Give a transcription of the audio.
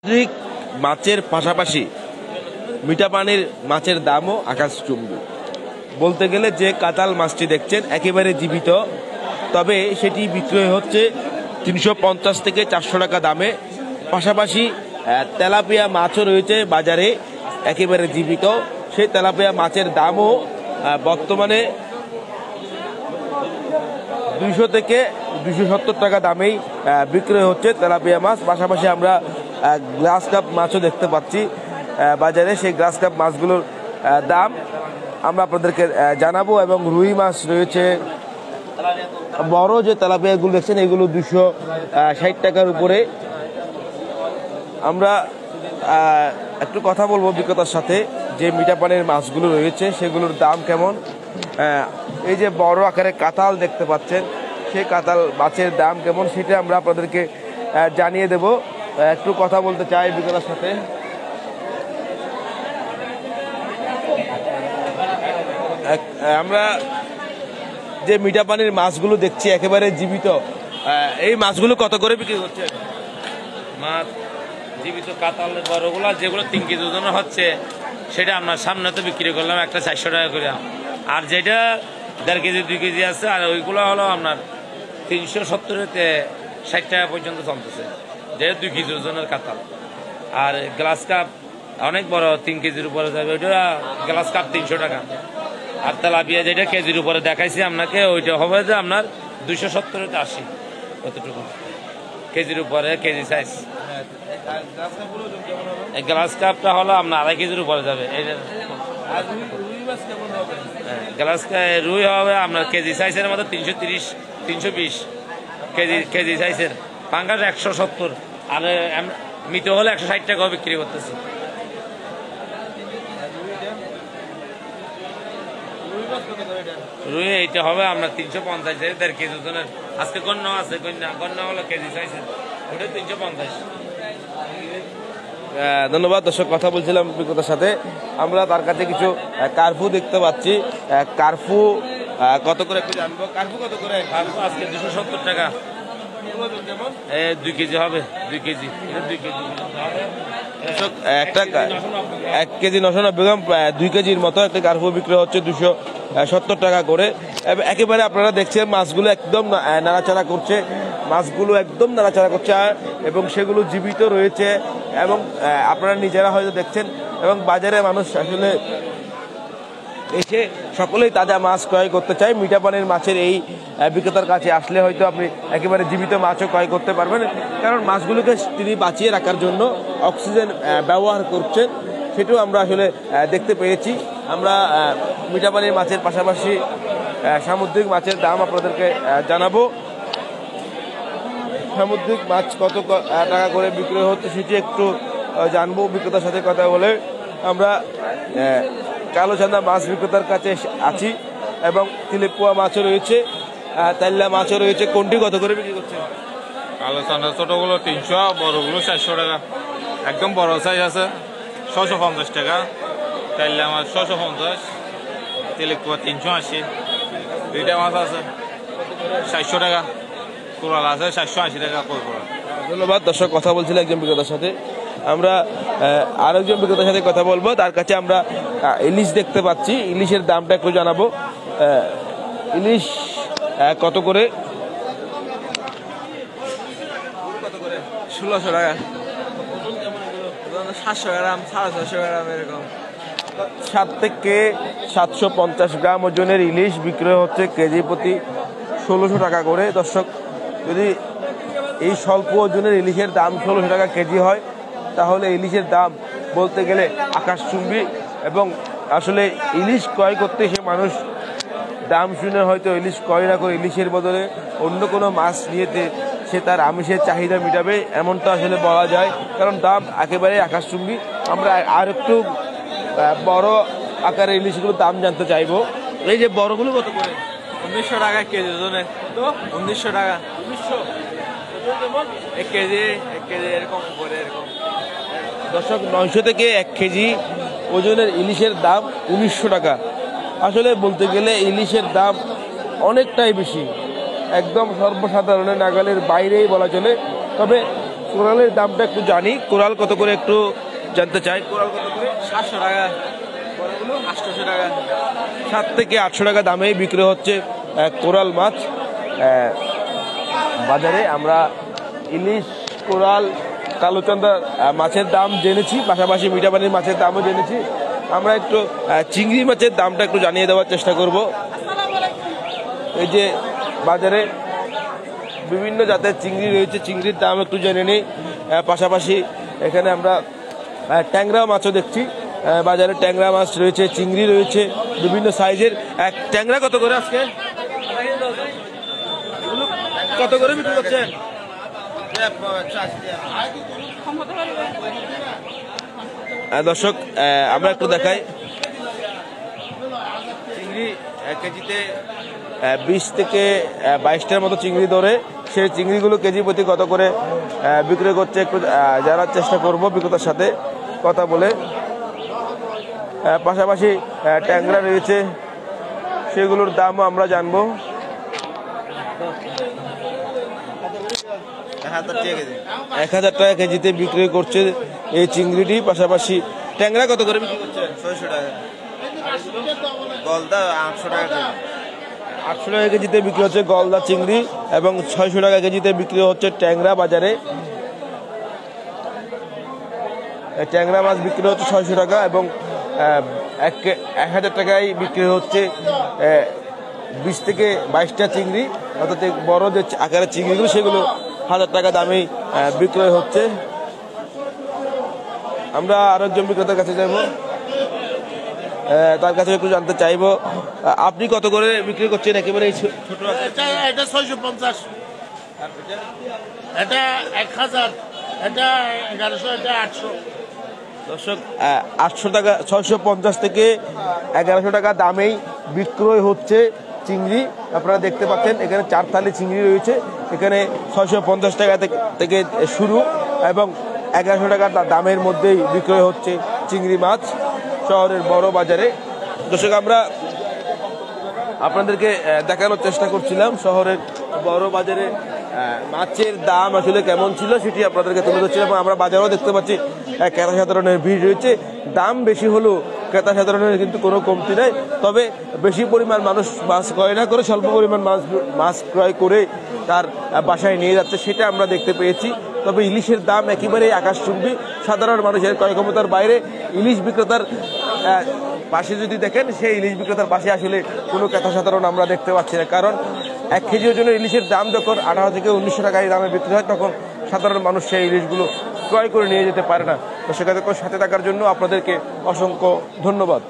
সামুদ্রিক মাছের পাশাপাশি মিঠা পানির মাছের দামও আকাশচুম্বী। বলতে গেলে যে কাতাল মাছটি দেখছেন একেবারে জীবিত, তবে সেটি বিক্রয় হচ্ছে 350 থেকে 400 টাকা দামে। পাশাপাশি তেলাপিয়া মাছও রয়েছে বাজারে একেবারে জীবিত। সেই তেলাপিয়া মাছের দামও বর্তমানে 200 থেকে 270 টাকা দামেই বিক্রয় হচ্ছে তেলাপিয়া মাছ। পাশাপাশি আমরা গ্লাস কাপ মাছও দেখতে পাচ্ছি বাজারে। সেই গ্লাস কাপ মাছগুলোর দাম আমরা আপনাদেরকে জানাবো। এবং রুই মাছ রয়েছে, বড় যে তেলাপিয়াগুলো দেখছেন এগুলো 260 টাকার উপরে। আমরা একটু কথা বলবো বিক্রেতার সাথে যে মিঠা পানির মাছগুলো রয়েছে সেগুলোর দাম কেমন। এই যে বড় আকারে কাতাল দেখতে পাচ্ছেন, সেই কাতাল মাছের দাম কেমন সেটা আমরা আপনাদেরকে জানিয়ে দেব। একটু কথা বলতে চাই বিক্রেতার সাথে। আমরা যে মিঠা পানির মাছগুলো দেখছি একেবারে জীবিত, এই মাছগুলো কত করে বিক্রি করছে? মাছ জীবিত কাতালের বড়গুলো যেগুলো 3 কেজি ওজনের হচ্ছে সেটা আপনার সামনে তো বিক্রি করলাম একটা 400 টাকা করে। আর যেটা 1.5 কেজি 2 কেজি আছে আর ওইগুলো হলো আপনার 370 60 টাকা পর্যন্ত চলতেছে, যেটা 2 কেজি ওজনের কাতাল। আর গ্লাস কাপ অনেক বড় 3 কেজির উপরে যাবে, ওইটা গ্লাস কাপ 300 টাকা। আর তেলাপিয়া যেটা কেজির উপরে দেখাইছি আপনাকে ওইটা হবে যে আপনার 270 থেকে 80 কতটুকু কেজির উপরে কেজি সাইজ। গ্লাস কাপটা হলো আপনার 2.5 কেজির উপরে যাবে। গ্লাস রুই হবে আপনার কেজি সাইজের মধ্যে 330 320 কেজি সাইজের। পাঙ্গাস 170 আর মৃত হলে 160 টাকা বিক্রি করতেছি। রুই এইটা হবে আপনার 350 1.5 কেজি ওজনের। আজকে গন্যা আছে, গন্যা হলো কেজি সাইজের, ওটা 350। ধন্যবাদ। দর্শক, কথা বলছিলাম বিক্রেতার সাথে। আমরা তার কাছে কিছু কার্পু দেখতে পাচ্ছি। কার্পু কত করে একটু জানবো। কার্পু কত করে? কার্পু আজকে 270 টাকা। 2 কেজি হবে, 2 কেজি 2 কেজি একটা 1 কেজি 990 গ্রাম, 2 কেজির মতো একটা কার্পু বিক্রি হচ্ছে 270 টাকা করে। একেবারে আপনারা দেখছেন মাছগুলো একদম নাড়াচাড়া করছে, মাছগুলো একদম নাড়াচাড়া করছে এবং সেগুলো জীবিত রয়েছে। এবং আপনারা নিজেরা হয়তো দেখছেন এবং বাজারে মানুষ আসলে এসে সকলেই তাজা মাছ ক্রয় করতে চায়। মিঠা পানির মাছের এই বিক্রেতার কাছে আসলে হয়তো আপনি একেবারে জীবিত মাছও ক্রয় করতে পারবেন, কারণ মাছগুলোকে তিনি বাঁচিয়ে রাখার জন্য অক্সিজেন ব্যবহার করছেন, সেটাও আমরা আসলে দেখতে পেয়েছি। আমরা মিঠা পানির মাছের পাশাপাশি সামুদ্রিক মাছের দাম আপনাদেরকে জানাবো। সামুদ্রিক মাছ কত টাকা করে বিক্রয় হচ্ছে সেটি একটু জানবো বিক্রেতার সাথে কথা বলে। আমরা কালোচান্দা মাছ বিক্রেতার কাছে আছি এবং তিলেপুয়া মাছও রয়েছে, তাইল্লা মাছও রয়েছে। কোনটি কত করে বিক্রি করছে? কালোচান্দা ছোটগুলো 300, বড়গুলো 400 টাকা। একদম বড় সাইজ আছে 650 টাকা, তাইল্লা মাছ 650, তিলেপুয়া 380। দুইটা মাছ আছে 400 টাকা, কোরাল আছে 480 টাকা। ধন্যবাদ। দর্শক, কথা বলছিলাম একজন বিক্রেতার সাথে। আমরা আরেকজন বিক্রেতার সাথে কথা বলবো। তার কাছে আমরা ইলিশ দেখতে পাচ্ছি, ইলিশের দামটা একটু জানাবো। ইলিশ কত করে? 1600 টাকা, 700 গ্রাম, 650 গ্রাম এরকম। 7 থেকে 750 গ্রাম ওজনের ইলিশ বিক্রয় হচ্ছে কেজি প্রতি 1600 টাকা করে। দর্শক, যদি এই স্বল্প ওজনের ইলিশের দাম 1600 টাকা কেজি হয় তাহলে ইলিশের দাম বলতে গেলে আকাশচুম্বী। এবং আসলে ইলিশ ক্রয় করতে সে মানুষ দাম শুনে হয়তো ইলিশ ক্রয় না করে ইলিশের বদলে অন্য কোনো মাছ নিয়েতে সে তার আমিষের চাহিদা মেটাবে, এমনটা আসলে বলা যায়, কারণ দাম একেবারে আকাশচুম্বী। আমরা আর একটু বড় আকারের ইলিশগুলোর দাম জানতে চাইবো। এই যে বড়গুলো কত করে? 1900 টাকা কেজি ওজনে। তো 1900 টাকা, 1900 1 কেজি এরকম করে এরকম। দর্শক, 900 থেকে 1 কেজি ওজনের ইলিশের দাম 1900 টাকা। আসলে বলতে গেলে ইলিশের দাম অনেকটাই বেশি, একদম সর্বসাধারণের নাগালের বাইরেই বলা চলে। তবে কোরালের দামটা একটু জানি, কোরাল কত করে একটু জানতে চাই। কোরাল কত করে? 700 টাকা, 800 টাকা। 7 থেকে 800 টাকা দামে বিক্রি হচ্ছে কোরাল মাছ বাজারে। আমরা ইলিশ, কোরাল, কালোচন্দা মাছের দাম জেনেছি, পাশাপাশি মিঠাপানির মাছের দামও জেনেছি। আমরা একটু চিংড়ি মাছের দামটা একটু জানিয়ে দেওয়ার চেষ্টা করব। এই যে বাজারে বিভিন্ন জাতের চিংড়ি রয়েছে, চিংড়ির দাম একটু জেনে নিই। পাশাপাশি এখানে আমরা ট্যাংরা মাছও দেখছি, বাজারে ট্যাংরা মাছ রয়েছে, চিংড়ি রয়েছে বিভিন্ন সাইজের। ট্যাংরা কত করে আজকে? কত করে বিক্রি করছেন? দর্শক আমরা একটু দেখাই, চিংড়ি কেজিতে 20 থেকে 22টার মতো চিংড়ি ধরে, সেই চিংড়িগুলো কেজি প্রতি কত করে বিক্রি করছে একটু জানার চেষ্টা করব বিক্রেতার সাথে কথা বলে। পাশাপাশি ট্যাংরা রয়েছে, সেগুলোর দামও আমরা জানবো। 1000 টাকা কেজিতে বিক্রি করছে এই চিংড়িটি। পাশাপাশি ট্যাংরা কত করে বিক্রি করছে? 600 টাকা, গলদা 800 টাকা। 800 টাকা কেজিতে বিক্রি হচ্ছে গলদা চিংড়ি এবং 600 টাকা কেজিতে বিক্রি হচ্ছে ট্যাংরা বাজারে। ট্যাংরা মাছ বিক্রি হচ্ছে 600 টাকা এবং 1000 টাকায় বিক্রি হচ্ছে 20 থেকে 22টা চিংড়ি, অর্থাৎ বড় যে আকারের চিংড়িগুলো সেগুলো 1000 টাকা দামেই বিক্রয় হচ্ছে। আমরা আরেকজন বিক্রেতার কাছে যাব, তার কাছে একটু জানতে চাইবো, আপনি কত করে বিক্রি করছেন একেবারে ছোট? এটা 650, এটা 1000, এটা 1100, এটা 800। দর্শক 800 টাকা, 650 থেকে 1100 টাকা দামেই বিক্রয় হচ্ছে চিংড়ি। আপনারা দেখতে পাচ্ছেন এখানে 4 থালি চিংড়ি রয়েছে, এখানে 650 টাকা থেকে শুরু এবং 1100 টাকা দামের মধ্যেই বিক্রয় হচ্ছে চিংড়ি মাছ শহরের বড় বাজারে। দর্শক আমরা আপনাদেরকে দেখানোর চেষ্টা করছিলাম শহরের বড় বাজারে মাছের দাম আসলে কেমন ছিল সেটি আপনাদেরকে তুলে ধরছিলাম। আমরা বাজারেও দেখতে পাচ্ছি ক্রেতা সাধারণের ভিড় রয়েছে, দাম বেশি হলেও ক্রেতা সাধারণের কিন্তু কোনো কমতি নাই। তবে বেশি পরিমাণ মানুষ মাছ ক্রয় না করে স্বল্প পরিমাণ মাছ ক্রয় করে তার বাসায় নিয়ে যাচ্ছে, সেটা আমরা দেখতে পেয়েছি। তবে ইলিশের দাম একেবারেই আকাশচুম্বী, সাধারণ মানুষের ক্রয় ক্ষমতার বাইরে। ইলিশ বিক্রেতার পাশে যদি দেখেন, সেই ইলিশ বিক্রেতার পাশে আসলে কোনো ক্রেতা সাধারণ আমরা দেখতে পাচ্ছি না, কারণ 1 কেজি ওজনের ইলিশের দাম যখন 18 থেকে 1900 টাকা এই দামে বিক্রি হয়, তখন সাধারণ মানুষ সেই ইলিশগুলো ক্রয় করে নিয়ে যেতে পারে না। তো সেখানে সাথে থাকার জন্য আপনাদেরকে অসংখ্য ধন্যবাদ।